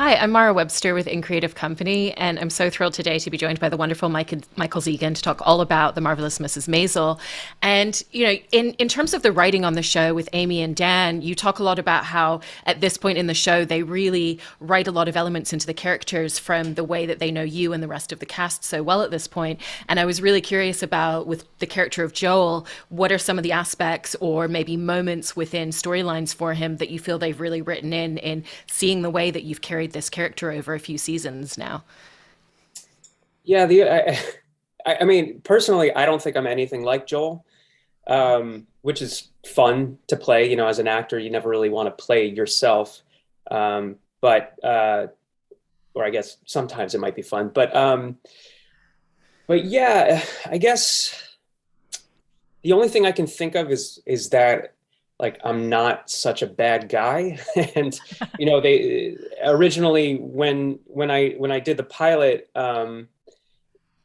Hi, I'm Mara Webster with In Creative Company, and I'm so thrilled today to be joined by the wonderful Michael Zegan to talk all about The Marvelous Mrs. Maisel. And, in terms of the writing on the show with Amy and Dan, you talk a lot about how at this point in the show, they really write a lot of elements into the characters from the way that they know you and the rest of the cast so well at this point. And I was really curious about, with the character of Joel, what are some of the aspects or maybe moments within storylines for him that you feel they've really written in seeing the way that you've carried this character over a few seasons now? Yeah, I mean, personally, I don't think I'm anything like Joel, which is fun to play. You know, as an actor, you never really want to play yourself, but or I guess sometimes it might be fun. But yeah, I guess the only thing I can think of is that like I'm not such a bad guy, and they originally when I did the pilot.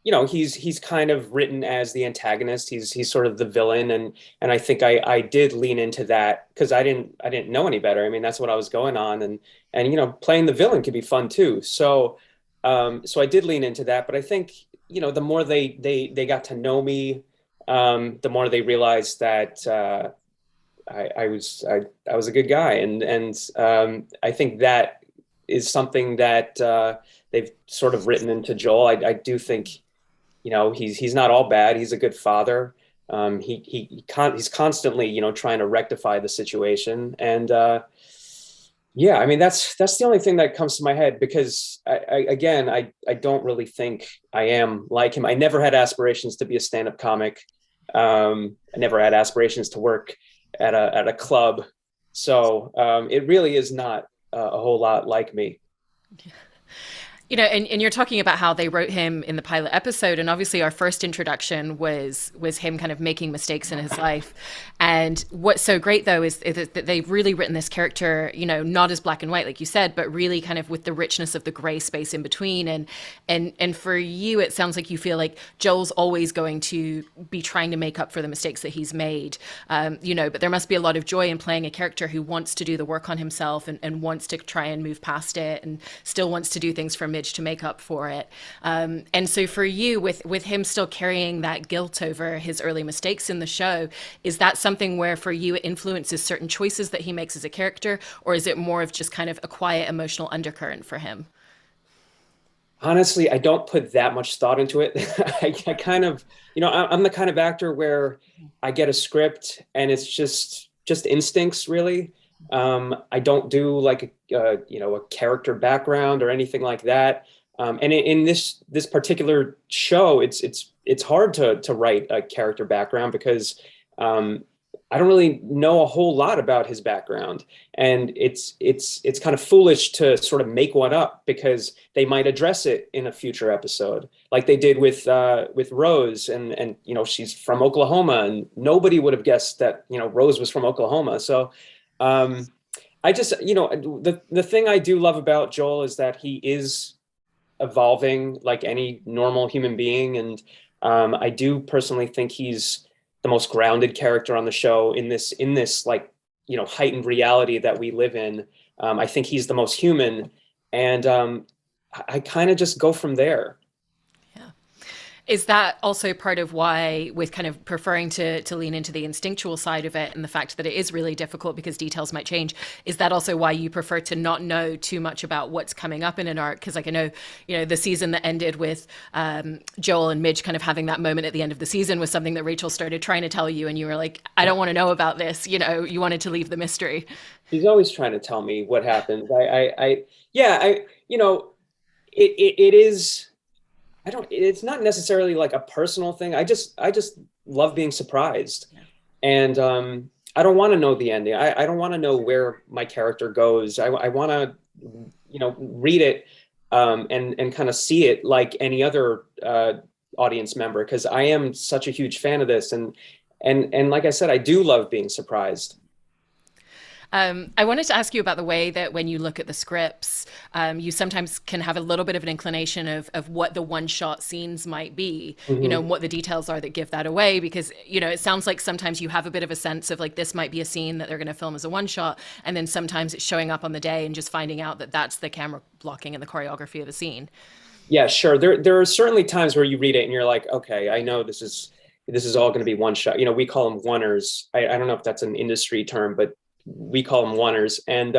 He's kind of written as the antagonist. He's sort of the villain, and I think I did lean into that because I didn't know any better. I mean, that's what I was going on, and playing the villain could be fun too. So I did lean into that, but I think the more they got to know me, the more they realized that I was a good guy, and I think that is something that they've sort of written into Joel. I do think he's not all bad. He's a good father. He's constantly trying to rectify the situation, and yeah, I mean that's the only thing that comes to my head because I don't really think I am like him. I never had aspirations to be a stand-up comic. I never had aspirations to work at a club, so it really is not a whole lot like me. And you're talking about how they wrote him in the pilot episode, and obviously our first introduction was him kind of making mistakes in his life. And what's so great though is that they've really written this character, not as black and white like you said, but really kind of with the richness of the gray space in between. And for you, it sounds like you feel like Joel's always going to be trying to make up for the mistakes that he's made, but there must be a lot of joy in playing a character who wants to do the work on himself and wants to try and move past it and still wants to do things for Midge to make up for it. And so for you, with him still carrying that guilt over his early mistakes in the show, is that something where for you it influences certain choices that he makes as a character, or is it more of just kind of a quiet emotional undercurrent for him? Honestly, I don't put that much thought into it. I kind of, I'm the kind of actor where I get a script and it's just instincts, really. I don't do like a character background or anything like that. And in this particular show, it's hard to write a character background because I don't really know a whole lot about his background, and it's kind of foolish to sort of make one up because they might address it in a future episode, like they did with Rose, and she's from Oklahoma, and nobody would have guessed that Rose was from Oklahoma. So I just the thing I do love about Joel is that he is evolving like any normal human being, and I do personally think he's the most grounded character on the show in this like heightened reality that we live in. I think he's the most human, and I kind of just go from there. Yeah. Is that also part of why, with kind of preferring to lean into the instinctual side of it and the fact that it is really difficult because details might change, is that also why you prefer to not know too much about what's coming up in an arc? Because like I know, the season that ended with Joel and Midge kind of having that moment at the end of the season was something that Rachel started trying to tell you, and you were like, I don't want to know about this. You wanted to leave the mystery. He's always trying to tell me what happened. Yeah, it is. I don't, it's not necessarily like a personal thing. I just love being surprised. Yeah. And I don't want to know the ending. I don't want to know where my character goes. I want to, read it and kind of see it like any other audience member, because I am such a huge fan of this. And like I said, I do love being surprised. I wanted to ask you about the way that when you look at the scripts, you sometimes can have a little bit of an inclination of what the one-shot scenes might be, and what the details are that give that away. Because, it sounds like sometimes you have a bit of a sense of like, this might be a scene that they're going to film as a one-shot. And then sometimes it's showing up on the day and just finding out that that's the camera blocking and the choreography of the scene. Yeah, sure. There are certainly times where you read it and you're like, okay, I know this is all going to be one shot. We call them oneers. I don't know if that's an industry term, but we call them oneers. And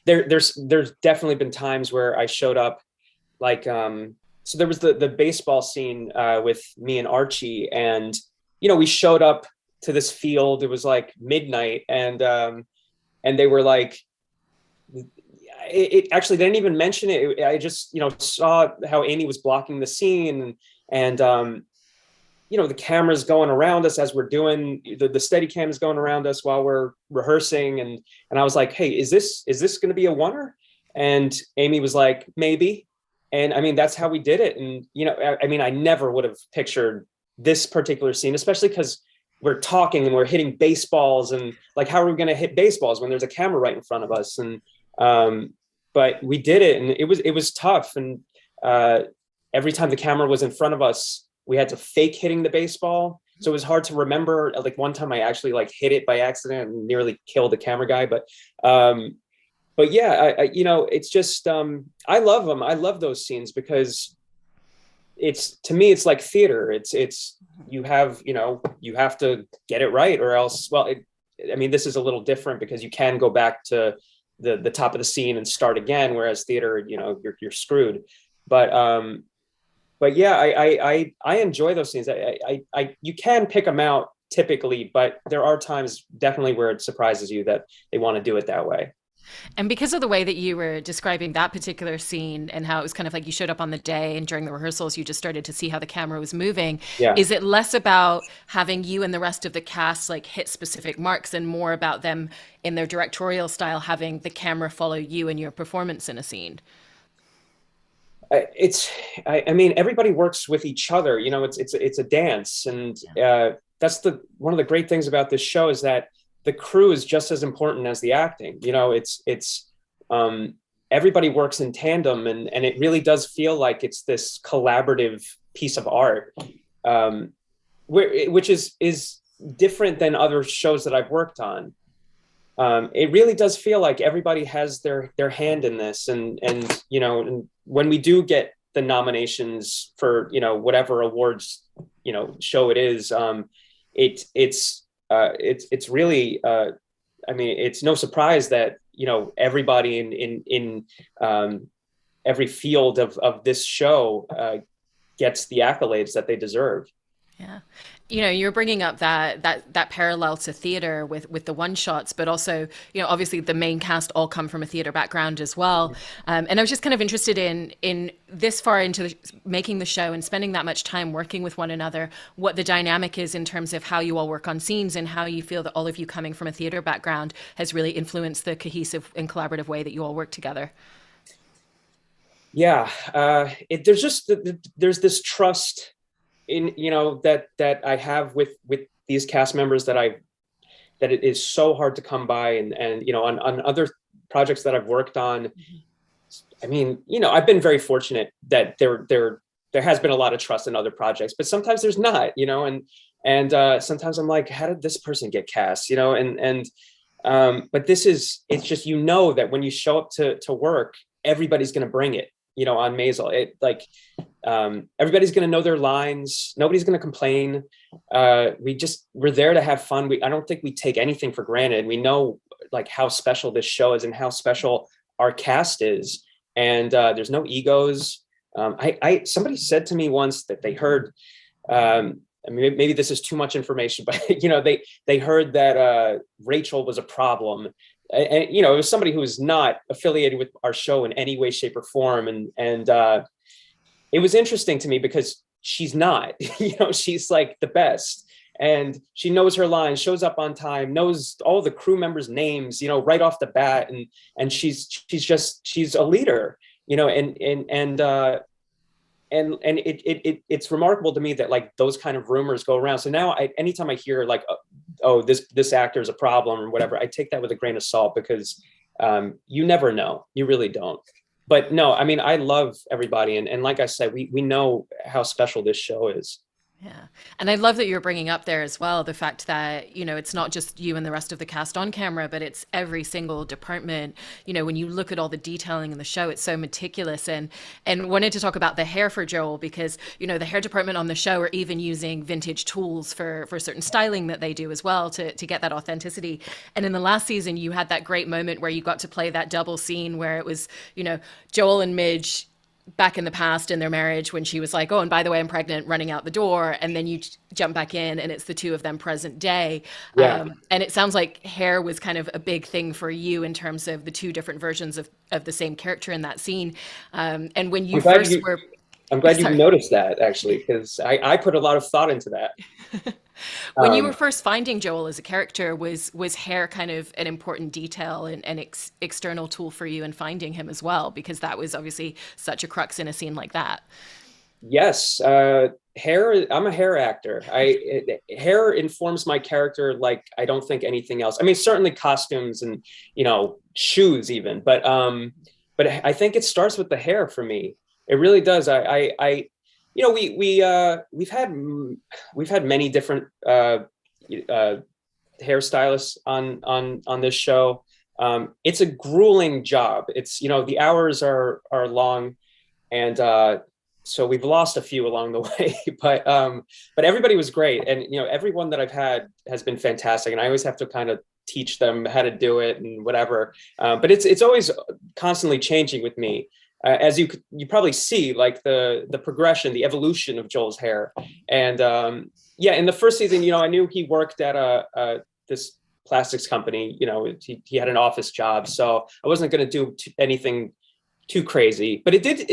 there's definitely been times where I showed up, like so there was the baseball scene with me and Archie, and we showed up to this field. It was like midnight, and they were like, it actually, they didn't even mention it. I just saw how Amy was blocking the scene, and the camera's going around us as we're doing the steady cam is going around us while we're rehearsing, and I was like, hey, is this going to be a oneer? And Amy was like, maybe. And I mean, that's how we did it. And I mean, I never would have pictured this particular scene, especially because we're talking and we're hitting baseballs, and like, how are we going to hit baseballs when there's a camera right in front of us? And but we did it, and it was tough. And every time the camera was in front of us, we had to fake hitting the baseball. So it was hard to remember. Like one time I actually like hit it by accident and nearly killed the camera guy. But yeah, it's just, I love them. I love those scenes because to me, it's like theater. You have to get it right, or else, well, I mean, this is a little different because you can go back to the top of the scene and start again. Whereas theater, you're screwed. But yeah, I enjoy those scenes. You can pick them out typically, but there are times definitely where it surprises you that they want to do it that way. And because of the way that you were describing that particular scene and how it was kind of like you showed up on the day and during the rehearsals, you just started to see how the camera was moving. Yeah. Is it less about having you and the rest of the cast like hit specific marks and more about them in their directorial style, having the camera follow you and your performance in a scene? I mean, everybody works with each other. It's a dance, and that's one of the great things about this show is that the crew is just as important as the acting. Everybody works in tandem, and it really does feel like it's this collaborative piece of art, which is different than other shows that I've worked on. It really does feel like everybody has their hand in this, and when we do get the nominations for whatever awards show it is, it's really I mean, it's no surprise that everybody in every field of this show gets the accolades that they deserve. Yeah. You're bringing up that parallel to theater with the one shots, but also, obviously the main cast all come from a theater background as well. And I was just kind of interested in this far into making the show and spending that much time working with one another, what the dynamic is in terms of how you all work on scenes and how you feel that all of you coming from a theater background has really influenced the cohesive and collaborative way that you all work together. Yeah. There's this trust in that I have with these cast members that it is so hard to come by, and on other projects that I've worked on. I mean, I've been very fortunate that there has been a lot of trust in other projects, but sometimes there's not, and sometimes I'm like, how did this person get cast, but it's just, that when you show up to work, everybody's going to bring it. On Maisel, everybody's going to know their lines. Nobody's going to complain. We're there to have fun. I don't think we take anything for granted. We know like how special this show is and how special our cast is. And there's no egos. Somebody said to me once that they heard, I mean, maybe this is too much information, but they heard that Rachel was a problem. And it was somebody who was not affiliated with our show in any way, shape, or form, and it was interesting to me because she's not. She's like the best, and she knows her lines, shows up on time, knows all the crew members' names, right off the bat, and she's a leader, it's remarkable to me that like those kind of rumors go around. So now anytime I hear like oh, this actor is a problem or whatever, I take that with a grain of salt, because you never know. You really don't. But no, I mean, I love everybody. And like I said, we know how special this show is. Yeah. And I love that you're bringing up there as well the fact that, it's not just you and the rest of the cast on camera, but it's every single department. When you look at all the detailing in the show, it's so meticulous. And wanted to talk about the hair for Joel because, the hair department on the show are even using vintage tools for certain styling that they do as well to get that authenticity. And in the last season, you had that great moment where you got to play that double scene where it was, Joel and Midge back in the past in their marriage when she was like, oh, and by the way, I'm pregnant, running out the door. And then you jump back in and it's the two of them present day. Yeah. And it sounds like hair was kind of a big thing for you in terms of the two different versions of the same character in that scene. And when you I'm glad you noticed that, actually, because I put a lot of thought into that. When you were first finding Joel as a character, was hair kind of an important detail and external tool for you in finding him as well? Because that was obviously such a crux in a scene like that. Yes, hair. I'm a hair actor. Hair informs my character like I don't think anything else. I mean, certainly costumes and shoes even, but I think it starts with the hair for me. It really does. We've had many different hairstylists on this show. It's a grueling job. It's the hours are long, and so we've lost a few along the way. But everybody was great, and everyone that I've had has been fantastic. And I always have to kind of teach them how to do it and whatever. But it's always constantly changing with me. As you probably see, like the progression, the evolution of Joel's hair. And in the first season, I knew he worked at this plastics company. He had an office job, so I wasn't going to do anything too crazy. But it did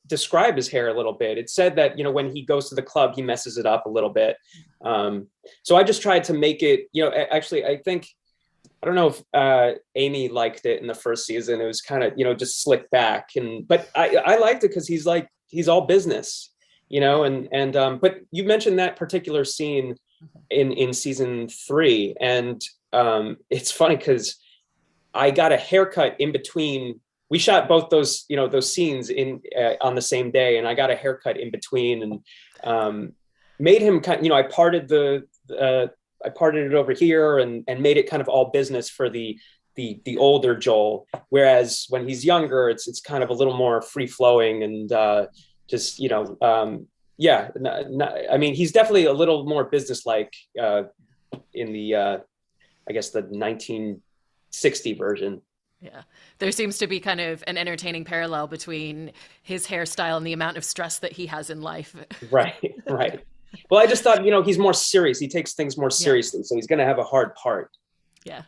describe his hair a little bit. It said that when he goes to the club, he messes it up a little bit. So I just tried to make it. Actually, I don't know if Amy liked it in the first season. It was kind of, just slicked back. But I liked it because he's all business, but you mentioned that particular scene in season 3. And it's funny because I got a haircut in between. We shot both those scenes on the same day, and I got a haircut in between and made him I parted it over here and made it kind of all business for the older Joel. Whereas when he's younger, it's kind of a little more free flowing and I mean, he's definitely a little more businesslike in the I guess the 1960 version. Yeah. There seems to be kind of an entertaining parallel between his hairstyle and the amount of stress that he has in life. Right. Well, I just thought, he's more serious. He takes things more seriously. So he's going to have a hard part. Yeah.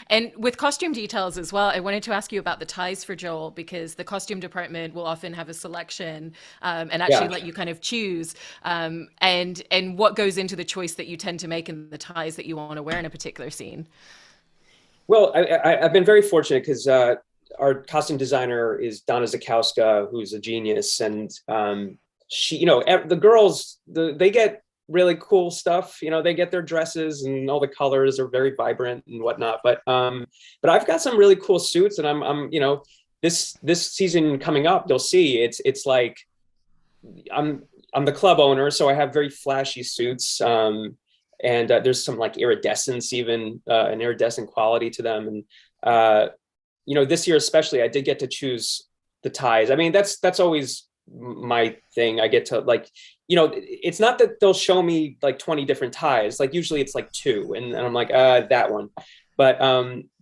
And with costume details as well, I wanted to ask you about the ties for Joel, because the costume department will often have a selection and actually let you kind of choose. And what goes into the choice that you tend to make in the ties that you want to wear in a particular scene? Well, I've been very fortunate because our costume designer is Donna Zakowska, who's a genius. And she, the girls, they get really cool stuff. They get their dresses and all the colors are very vibrant and whatnot. But I've got some really cool suits, and I'm this season coming up, you'll see it's like I'm the club owner, so I have very flashy suits. And there's some like iridescence, even an iridescent quality to them. And this year especially, I did get to choose the ties. I mean, that's always my thing. I get to it's not that they'll show me like 20 different ties. Like usually it's like 2, and I'm like that one. But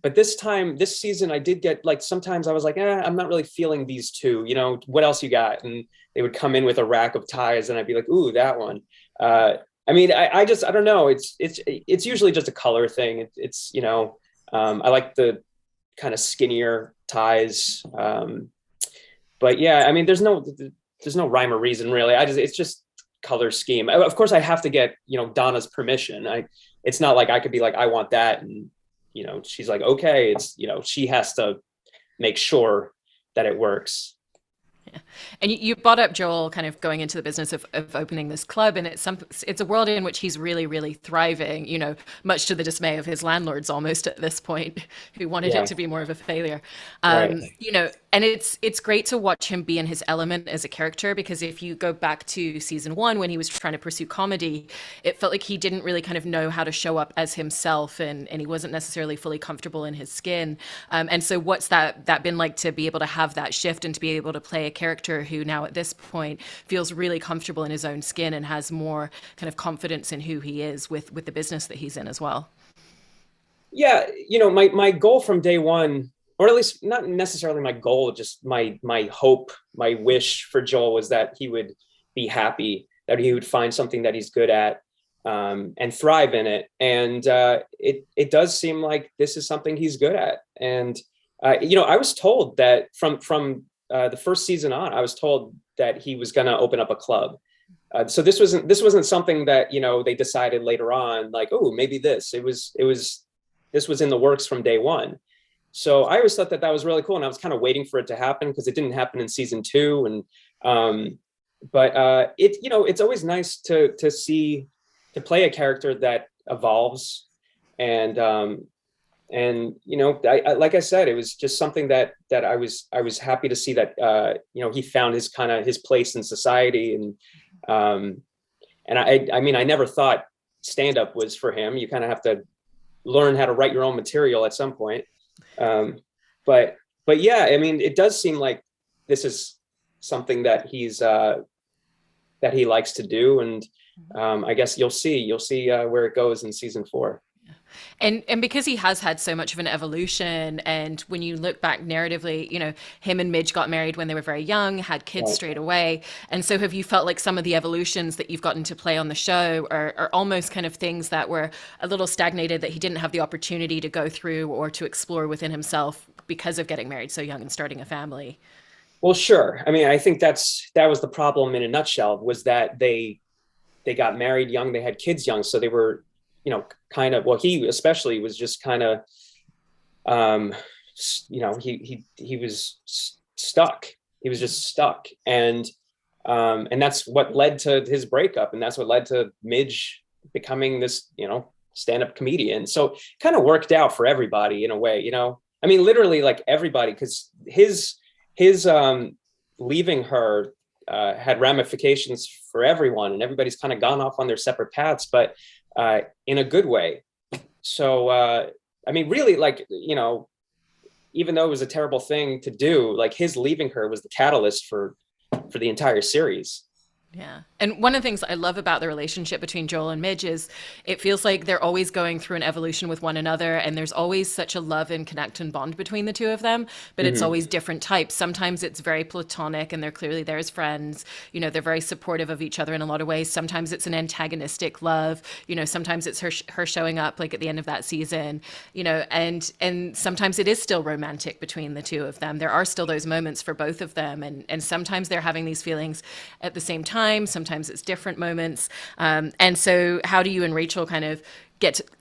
this season I did get, like, sometimes I was like, I'm not really feeling these 2. What else you got? And they would come in with a rack of ties, and I'd be like, ooh, that one. I mean, I don't know. It's usually just a color thing. I like the kind of skinnier ties. But yeah, I mean, there's no rhyme or reason really. It's just color scheme. Of course I have to get, Donna's permission. It's not like I could be like, I want that. And, she's like, okay, she has to make sure that it works. Yeah. And you brought up Joel kind of going into the business of opening this club, and it's a world in which he's really, really thriving, much to the dismay of his landlords almost at this point, who wanted it Yeah, to be more of a failure. right. And it's great to watch him be in his element as a character, because if you go back to season one when he was trying to pursue comedy, it felt like he didn't really kind of know how to show up as himself, and he wasn't necessarily fully comfortable in his skin. And so what's that been like to be able to have that shift and to be able to play a character who now at this point feels really comfortable in his own skin and has more kind of confidence in who he is with the business that he's in as well? Yeah, my goal from day one, or at least not necessarily my goal, just my hope, my wish for Joel was that he would be happy, that he would find something that he's good at, and thrive in it. And it does seem like this is something he's good at. And I was told that from the first season on, I was told that he was going to open up a club. So this wasn't something that they decided later on, like, oh, maybe this. This was in the works from day one. So I always thought that was really cool, and I was kind of waiting for it to happen because it didn't happen in season two. And but it's always nice to play a character that evolves, and I like I said, it was just something that I was happy to see that he found his place in society. And I mean, I never thought stand up was for him. You kind of have to learn how to write your own material at some point. But yeah, I mean, it does seem like this is something that that he likes to do. And I guess you'll see where it goes in season 4. And because he has had so much of an evolution, and when you look back narratively, him and Midge got married when they were very young, had kids Right. straight away. And so have you felt like some of the evolutions that you've gotten to play on the show are almost kind of things that were a little stagnated, that he didn't have the opportunity to go through or to explore within himself because of getting married so young and starting a family? Well, sure. I mean, I think that was the problem in a nutshell, was that they got married young, they had kids young, so they were, kind of, well, he especially was just kind of, he was stuck. He was just stuck, and that's what led to his breakup, and that's what led to Midge becoming this, stand-up comedian. So it kind of worked out for everybody in a way, I mean, literally, like, everybody, because his leaving her had ramifications for everyone, and everybody's kind of gone off on their separate paths, but in a good way. So I mean, really, like, even though it was a terrible thing to do, like, his leaving her was the catalyst for the entire series. Yeah. And one of the things I love about the relationship between Joel and Midge is it feels like they're always going through an evolution with one another. And there's always such a love and connect and bond between the two of them, but it's Mm-hmm. always different types. Sometimes it's very platonic and they're clearly there as friends. They're very supportive of each other in a lot of ways. Sometimes it's an antagonistic love. Sometimes it's her showing up like at the end of that season, and sometimes it is still romantic between the two of them. There are still those moments for both of them. And sometimes they're having these feelings at the same time. Sometimes it's different moments. And so how do you and Rachel kind of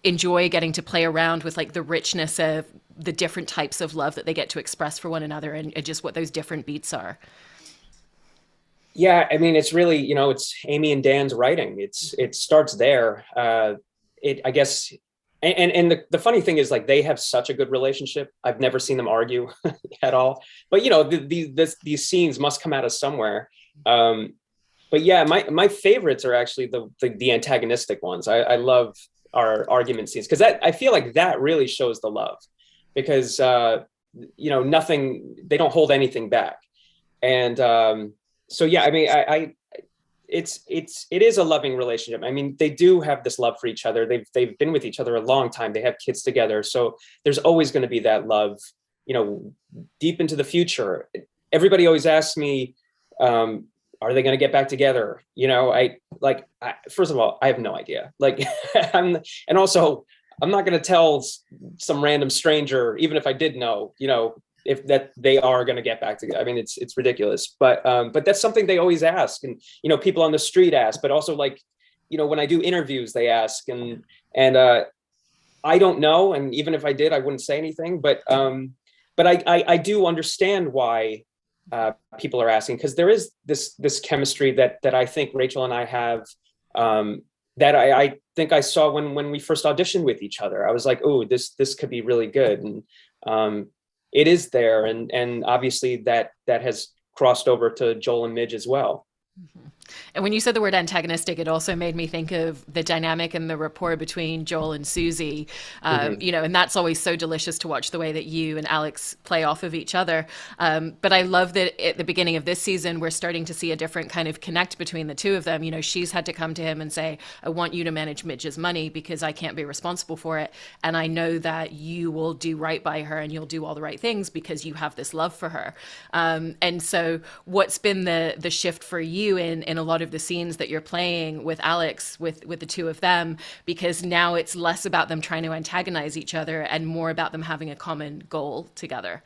enjoy getting to play around with like the richness of the different types of love that they get to express for one another, and just what those different beats are? Yeah, I mean, it's really, it's Amy and Dan's writing. It starts there. I guess, and the funny thing is, like, they have such a good relationship. I've never seen them argue at all. But these scenes must come out of somewhere. But yeah, my favorites are actually the antagonistic ones. I love our argument scenes, because I feel like that really shows the love, because nothing, they don't hold anything back. And so yeah, I mean, it is a loving relationship. I mean, they do have this love for each other. They've been with each other a long time. They have kids together, so there's always going to be that love, deep into the future. Everybody always asks me, are they going to get back together? First of all, I have no idea. Like, and also, I'm not going to tell some random stranger, even if I did know, if that they are going to get back together. I mean, it's ridiculous, but that's something they always ask, and people on the street ask, but also, like, when I do interviews, they ask, and I don't know, and even if I did, I wouldn't say anything, but I do understand why people are asking, because there is this chemistry that I think Rachel and I have, that I think I saw when we first auditioned with each other. I was like, oh, this could be really good, and it is there, and obviously that has crossed over to Joel and Midge as well. Mm-hmm. And when you said the word antagonistic, it also made me think of the dynamic and the rapport between Joel and Susie. You know, and that's always so delicious to watch, the way that you and Alex play off of each other. But I love that at the beginning of this season, we're starting to see a different kind of connect between the two of them. You know, she's had to come to him and say, I want you to manage Midge's money because I can't be responsible for it. And I know that you will do right by her and you'll do all the right things because you have this love for her. And so what's been the shift for you in a lot of the scenes that you're playing with Alex, with the two of them, because now it's less about them trying to antagonize each other and more about them having a common goal together?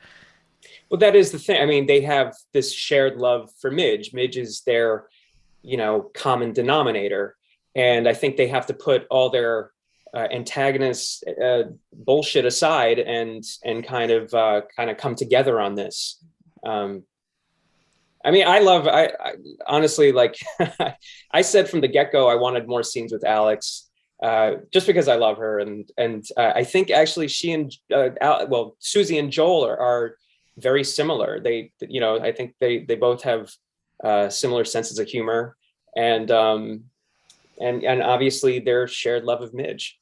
Well, that is the thing. I mean, they have this shared love for Midge. Midge is their, common denominator. And I think they have to put all their antagonist bullshit aside and kind of come together on this. I mean, I honestly, like, I said from the get-go, I wanted more scenes with Alex, just because I love her. And I think actually she and, Susie and Joel are very similar. I think they both have similar senses of humor, and obviously their shared love of Midge.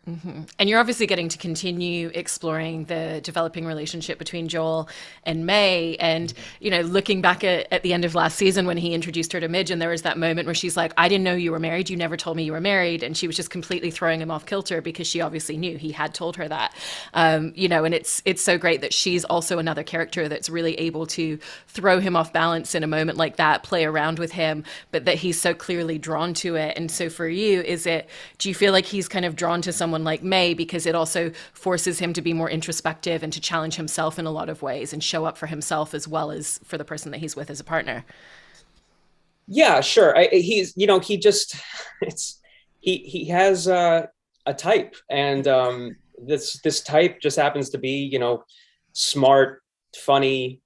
Mm-hmm. And you're obviously getting to continue exploring the developing relationship between Joel and May. And, looking back at the end of last season when he introduced her to Midge, and there was that moment where she's like, I didn't know you were married. You never told me you were married. And she was just completely throwing him off kilter because she obviously knew he had told her that. And it's so great that she's also another character that's really able to throw him off balance in a moment like that, play around with him, but that he's so clearly drawn to it. And so for you, do you feel like he's kind of drawn to someone like May because it also forces him to be more introspective and to challenge himself in a lot of ways and show up for himself as well as for the person that he's with as a partner? Yeah, sure. He has a type, and this type just happens to be, smart, funny,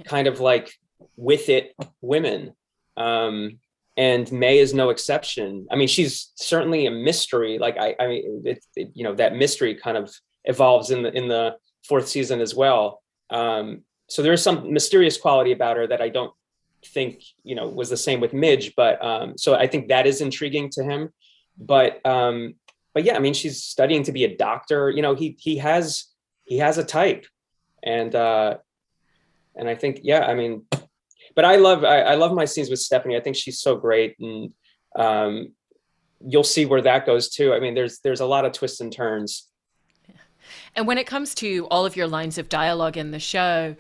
kind of like with it women. And May is no exception. I mean, she's certainly a mystery. Like that mystery kind of evolves in the fourth season as well. So there's some mysterious quality about her that I don't think, was the same with Midge. But so I think that is intriguing to him. But yeah, I mean, she's studying to be a doctor. He has a type, and I think, yeah, I mean. But I love my scenes with Stephanie. I think she's so great, and you'll see where that goes too. I mean, there's a lot of twists and turns. And when it comes to all of your lines of dialogue in the show,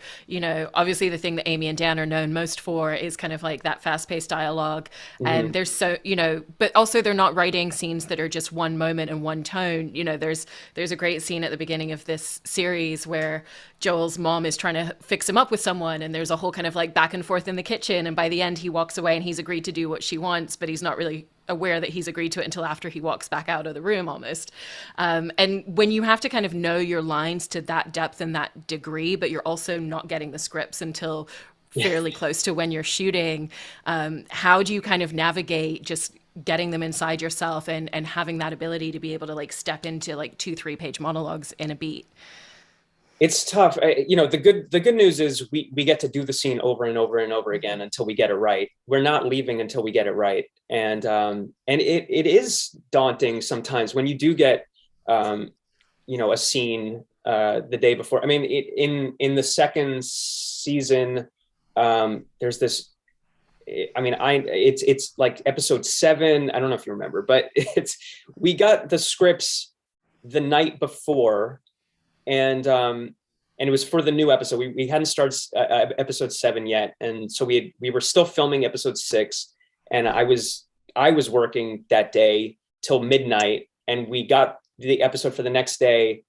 obviously the thing that Amy and Dan are known most for is kind of like that fast-paced dialogue. Mm-hmm. And there's but also they're not writing scenes that are just one moment and one tone. There's a great scene at the beginning of this series where Joel's mom is trying to fix him up with someone, and there's a whole kind of like back and forth in the kitchen. And by the end, he walks away and he's agreed to do what she wants, but he's not really aware that he's agreed to it until after he walks back out of the room almost. And when you have to kind of know your lines to that depth and that degree, but you're also not getting the scripts until fairly close to when you're shooting, how do you kind of navigate just getting them inside yourself and having that ability to be able to like step into like 2-3 page monologues in a beat? It's tough. The good news is we get to do the scene over and over and over again until we get it right. We're not leaving until we get it right. And it is daunting sometimes when you do get, a scene the day before. I mean, in the second season, there's this, it's like episode 7. I don't know if you remember, but we got the scripts the night before, and it was for the new episode. We hadn't started episode 7 yet, and so we were still filming episode 6, and I was working that day till midnight, and we got the episode for the next day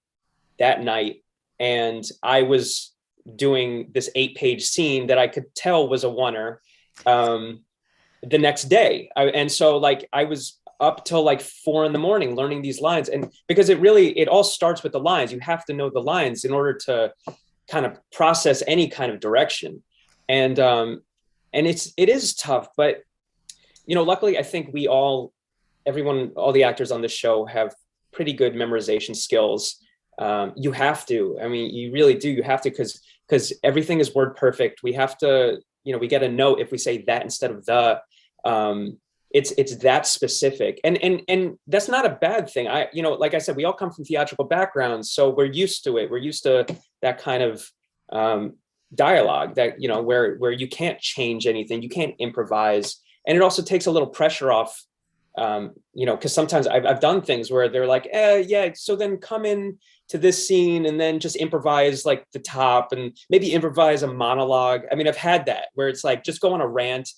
that night, and I was doing this 8-page scene that I could tell was a oneer the next day, and so like I was up till like 4 a.m. learning these lines. And because it all starts with the lines. You have to know the lines in order to kind of process any kind of direction. And it is tough, but luckily I think all the actors on the show have pretty good memorization skills. You have to, I mean, you really do. You have to, because everything is word perfect. We have to, we get a note if we say that instead of the. It's that specific, and that's not a bad thing. Like I said, we all come from theatrical backgrounds, so we're used to it. We're used to that kind of dialogue that where you can't change anything, you can't improvise, and it also takes a little pressure off. Because sometimes I've done things where they're like, yeah, so then come in to this scene and then just improvise like the top and maybe improvise a monologue. I mean, I've had that where it's like, just go on a rant.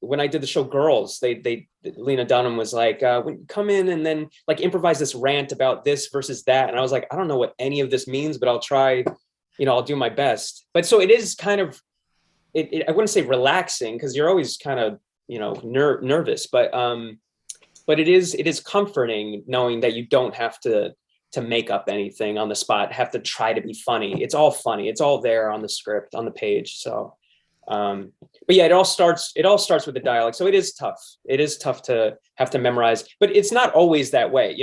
When I did the show Girls, they Lena Dunham was like, come in and then like improvise this rant about this versus that. And I was like, I don't know what any of this means, but I'll try, I'll do my best. But so it is kind of, I wouldn't say relaxing, because you're always kind of, nervous, but it is comforting knowing that you don't have to make up anything on the spot, have to try to be funny. It's all funny. It's all there on the script, on the page. So, but yeah, it all starts with the dialogue. So it is tough. It is tough to have to memorize, but it's not always that way.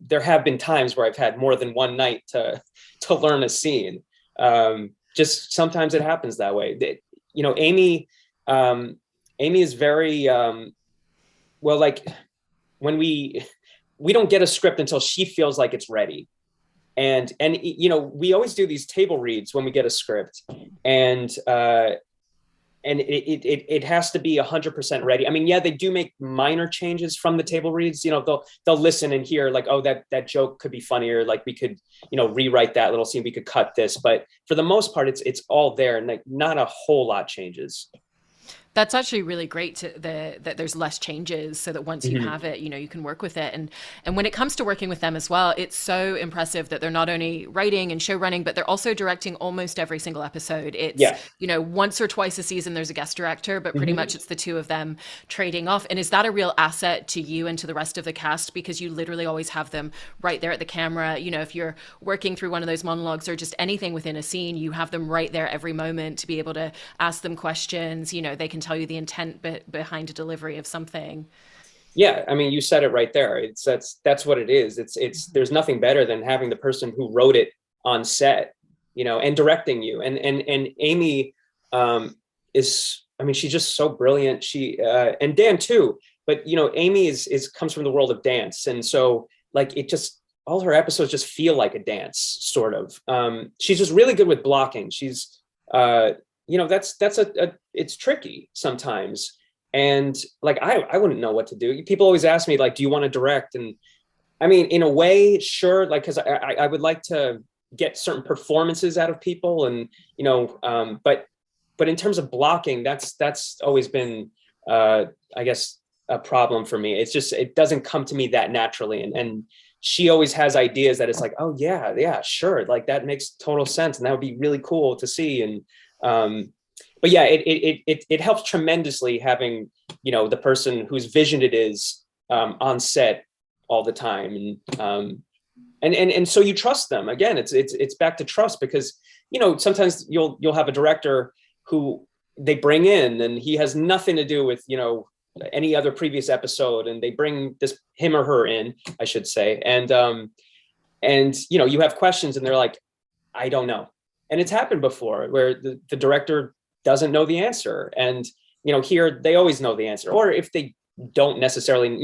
There have been times where I've had more than one night to learn a scene. Just sometimes it happens that way. Amy is very, well, like when we don't get a script until she feels like it's ready. And we always do these table reads when we get a script, and it has to be 100% ready. I mean, yeah, they do make minor changes from the table reads. They'll listen and hear like, oh, that joke could be funnier. Like we could, rewrite that little scene. We could cut this, but for the most part, it's all there, and like not a whole lot changes. That's actually really great that there's less changes, so that once you have it, you can work with it. And when it comes to working with them as well, it's so impressive that they're not only writing and show running, but they're also directing almost every single episode. It's, once or twice a season, there's a guest director, but pretty much it's the two of them trading off. And is that a real asset to you and to the rest of the cast? Because you literally always have them right there at the camera. If you're working through one of those monologues or just anything within a scene, you have them right there every moment to be able to ask them questions. They can tell you the intent behind a delivery of something. Yeah, I mean, you said it right there. That's what it is. It's there's nothing better than having the person who wrote it on set, and directing you. And Amy is, I mean, she's just so brilliant. She and Dan too. But Amy is comes from the world of dance, and so like it just, all her episodes just feel like a dance, sort of. She's just really good with blocking. She's it's tricky sometimes. And like, I wouldn't know what to do. People always ask me like, do you want to direct? And I mean, in a way, sure. Like, cause I would like to get certain performances out of people, and, but in terms of blocking, that's always been, I guess, a problem for me. It's just, it doesn't come to me that naturally. And she always has ideas that it's like, oh yeah, sure. Like that makes total sense. And that would be really cool to see. And, but yeah, it helps tremendously having, the person whose vision it is, on set all the time. And so you trust them. Again, it's back to trust, because, sometimes you'll have a director who they bring in and he has nothing to do with, any other previous episode, and they bring him or her in, I should say. And you have questions and they're like, I don't know. And it's happened before where the director doesn't know the answer. And, here they always know the answer. Or if they don't necessarily,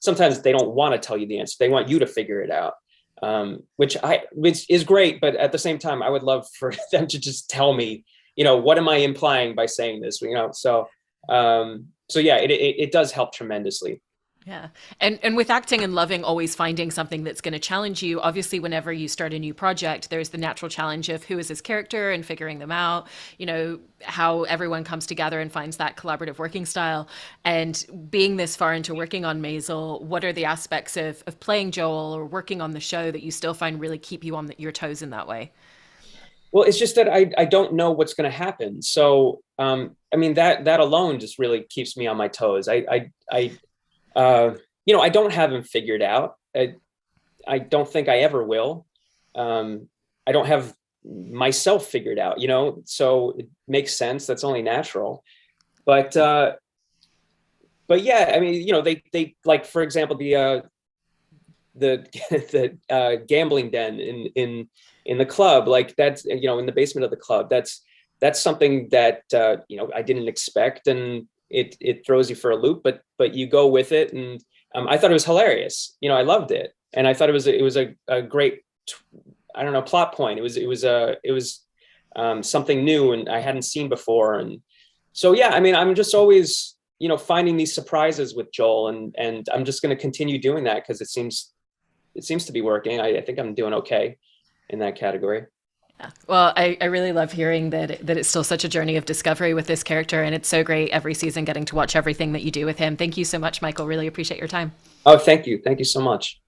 sometimes they don't want to tell you the answer. They want you to figure it out, which is great. But at the same time, I would love for them to just tell me, what am I implying by saying this? So yeah, it does help tremendously. Yeah. And with acting and loving always finding something that's going to challenge you, obviously, whenever you start a new project, there's the natural challenge of who is this character and figuring them out, how everyone comes together and finds that collaborative working style. And being this far into working on Maisel, what are the aspects of playing Joel or working on the show that you still find really keep you on your toes in that way? Well, it's just that I don't know what's going to happen. So, I mean, that alone just really keeps me on my toes. I don't have him figured out. I don't think I ever will. I don't have myself figured out, so it makes sense. That's only natural. But yeah, I mean, they like, for example, the the gambling den in the club, like that's, in the basement of the club. That's something that I didn't expect, and it throws you for a loop, but you go with it. And I thought it was hilarious. I loved it, and I thought it was a great, I don't know, plot point. It was something new and I hadn't seen before. And so yeah, I mean, I'm just always finding these surprises with Joel, and I'm just going to continue doing that because it seems to be working. I think I'm doing okay in that category. Yeah. Well, I really love hearing that it's still such a journey of discovery with this character, and it's so great every season getting to watch everything that you do with him. Thank you so much, Michael. Really appreciate your time. Oh, thank you so much.